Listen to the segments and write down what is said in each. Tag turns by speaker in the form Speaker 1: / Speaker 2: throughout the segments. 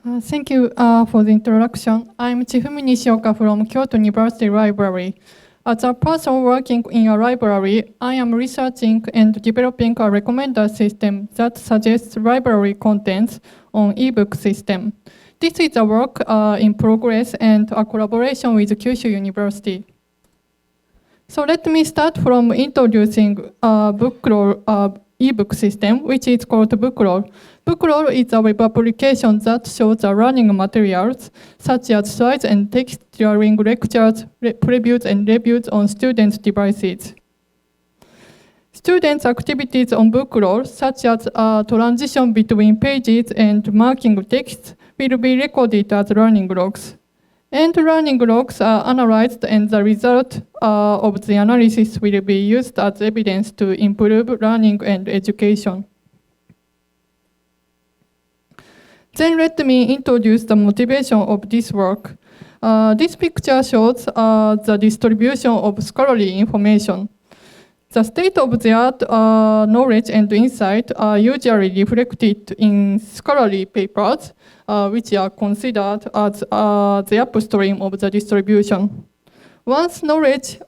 Speaker 1: Thank you for the introduction. I'm Chifumi Nishioka from Kyoto University Library. As a person working in a library, I am researching and developing a recommender system that suggests library contents on ebook system. This is a work in progress and a collaboration with Kyushu University. So let me start from introducing ebook system, which is called Bookroll. Bookroll is a web application that shows the learning materials, such as slides and text during lectures, previews, and reviews on students' devices. Students' activities on Bookroll, such as transition between pages and marking text, will be recorded as learning logs. And learning logs are analyzed, and the result of the analysis will be used as evidence to improve learning and education. Then let me introduce the motivation of this work. This picture shows the distribution of scholarly information. The state-of-the-art knowledge and insight are usually reflected in scholarly papers, which are considered as the upstream of the distribution. Once knowledge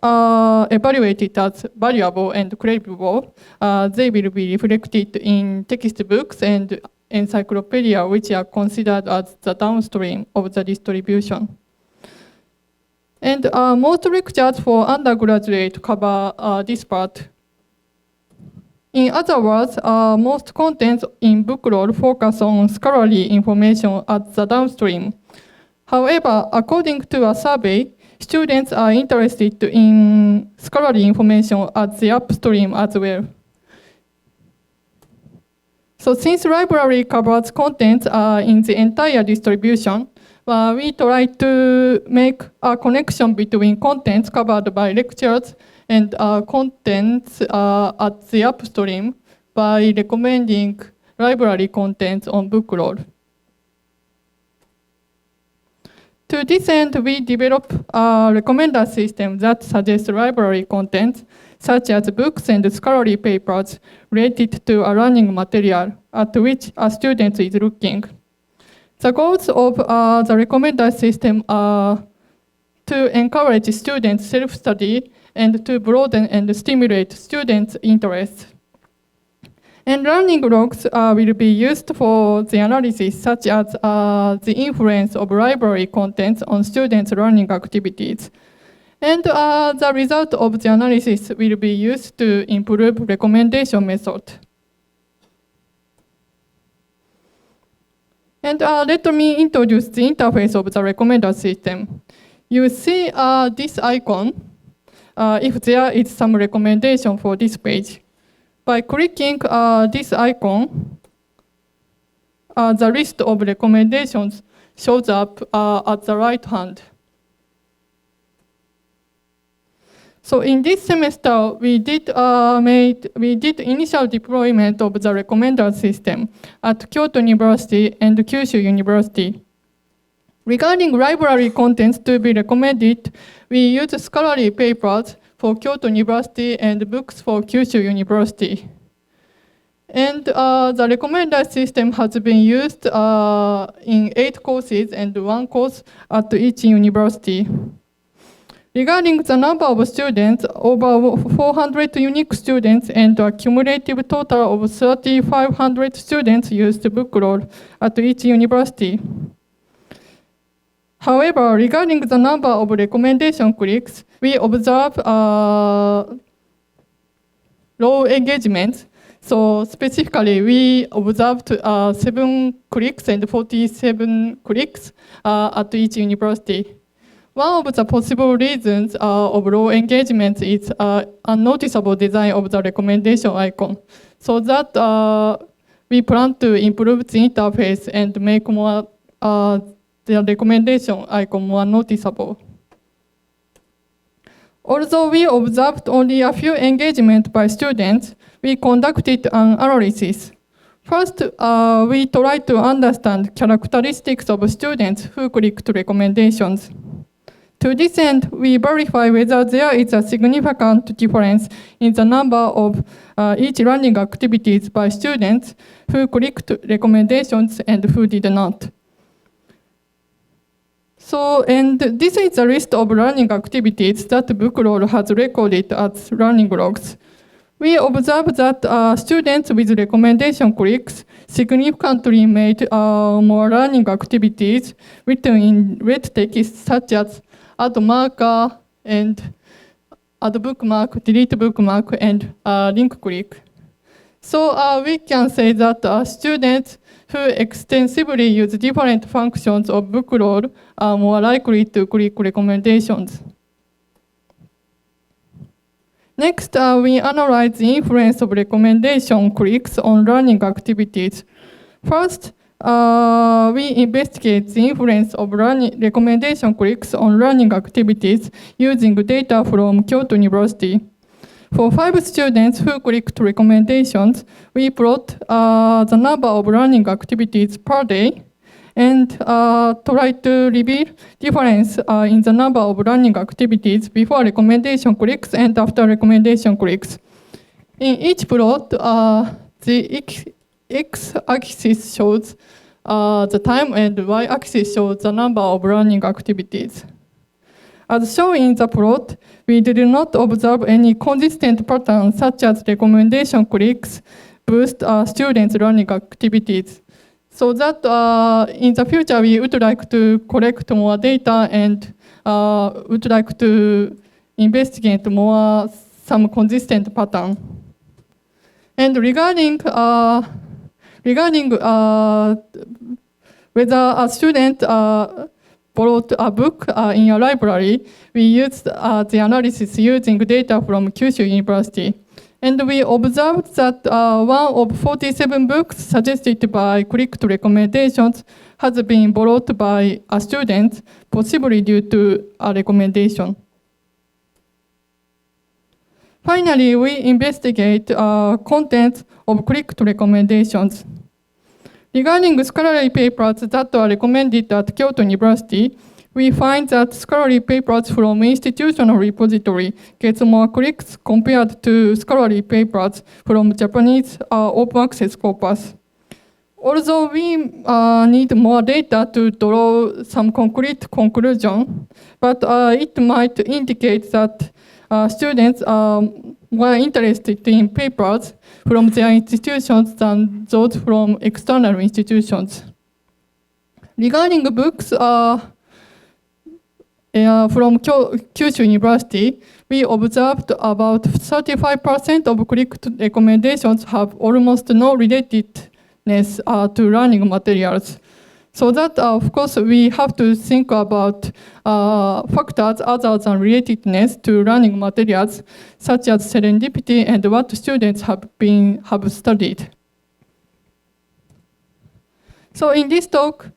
Speaker 1: evaluated as valuable and credible, they will be reflected in textbooks and encyclopedia, which are considered as the downstream of the distribution. And most lectures for undergraduate cover this part. In other words, most contents in Bookroll focus on scholarly information at the downstream. However, according to a survey, students are interested in scholarly information at the upstream as well. So since library covers contents in the entire distribution, we try to make a connection between contents covered by lectures and contents at the upstream by recommending library contents on Bookroll. To this end, we develop a recommender system that suggests library contents, such as books and scholarly papers related to a learning material at which a student is looking. The goals of the recommender system are to encourage students' self-study and to broaden and stimulate students' interests. And learning logs will be used for the analysis, such as the influence of library contents on students' learning activities. And the result of the analysis will be used to improve recommendation method. And let me introduce the interface of the recommender system. You see this icon if there is some recommendation for this page. By clicking this icon, the list of recommendations shows up at the right hand. So in this semester, we did initial deployment of the recommender system at Kyoto University and Kyushu University. Regarding library contents to be recommended, we use scholarly papers for Kyoto University and books for Kyushu University. And the recommender system has been used in 8 courses and 1 course at each university. Regarding the number of students, over 400 unique students and a cumulative total of 3,500 students used Bookroll at each university. However, regarding the number of recommendation clicks, we observe low engagement. So specifically, we observed 7 clicks and 47 clicks at each university. One of the possible reasons of low engagement is unnoticeable design of the recommendation icon, so that we plan to improve the interface and make more the recommendation icon more noticeable. Although we observed only a few engagement by students, we conducted an analysis. First, we tried to understand characteristics of students who clicked recommendations. To this end, we verify whether there is a significant difference in the number of each learning activities by students who clicked recommendations and who did not. So, and this is a list of learning activities that Bookroll has recorded as learning logs. We observe that students with recommendation clicks significantly made more learning activities written in red text, such as add marker and add bookmark, delete bookmark, and link click. So we can say that students who extensively use different functions of Bookroll are more likely to click recommendations. Next, we analyze the influence of recommendation clicks on learning activities. First, we investigate the influence of recommendation clicks on learning activities using data from Kyoto University. For 5 students who clicked recommendations, we plot the number of learning activities per day and try to reveal difference in the number of learning activities before recommendation clicks and after recommendation clicks. In each plot, the x-axis shows the time and y-axis shows the number of learning activities. As shown in the plot, we did not observe any consistent pattern such as recommendation clicks boost students' learning activities. So that in the future, we would like to collect more data and would like to investigate more some consistent pattern. And regarding whether a student brought a book in a library, we used the analysis using data from Kyushu University. And we observed that one of 47 books suggested by clicked recommendations has been brought by a student, possibly due to a recommendation. Finally, we investigate contents of clicked recommendations. Regarding scholarly papers that are recommended at Kyoto University, we find that scholarly papers from institutional repository get more clicks compared to scholarly papers from Japanese open access corpus. Although we need more data to draw some concrete conclusion, but it might indicate that students are more interested in papers from their institutions than those from external institutions. Regarding books from Kyushu University, we observed about 35% of clicked recommendations have almost no relatedness to learning materials. So that, of course, we have to think about factors other than relatedness to learning materials, such as serendipity and what students have studied. So in this talk,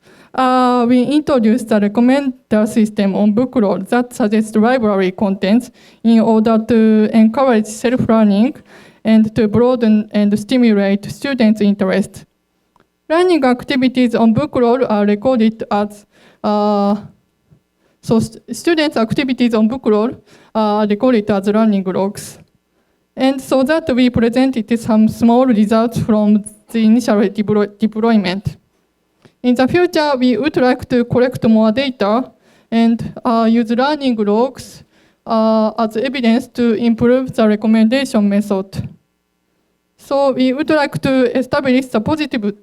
Speaker 1: we introduced the recommender system on Bookroll that suggests library contents in order to encourage self-learning and to broaden and stimulate students' interest. Learning activities on Bookroll are recorded as, so students' activities on Bookroll are recorded as learning logs. And so that we presented some small results from the initial deployment. In the future, we would like to collect more data and use learning logs as evidence to improve the recommendation method. So we would like to establish the positive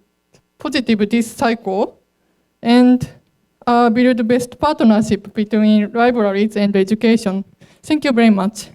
Speaker 1: this cycle and build best partnership between libraries and education. Thank you very much.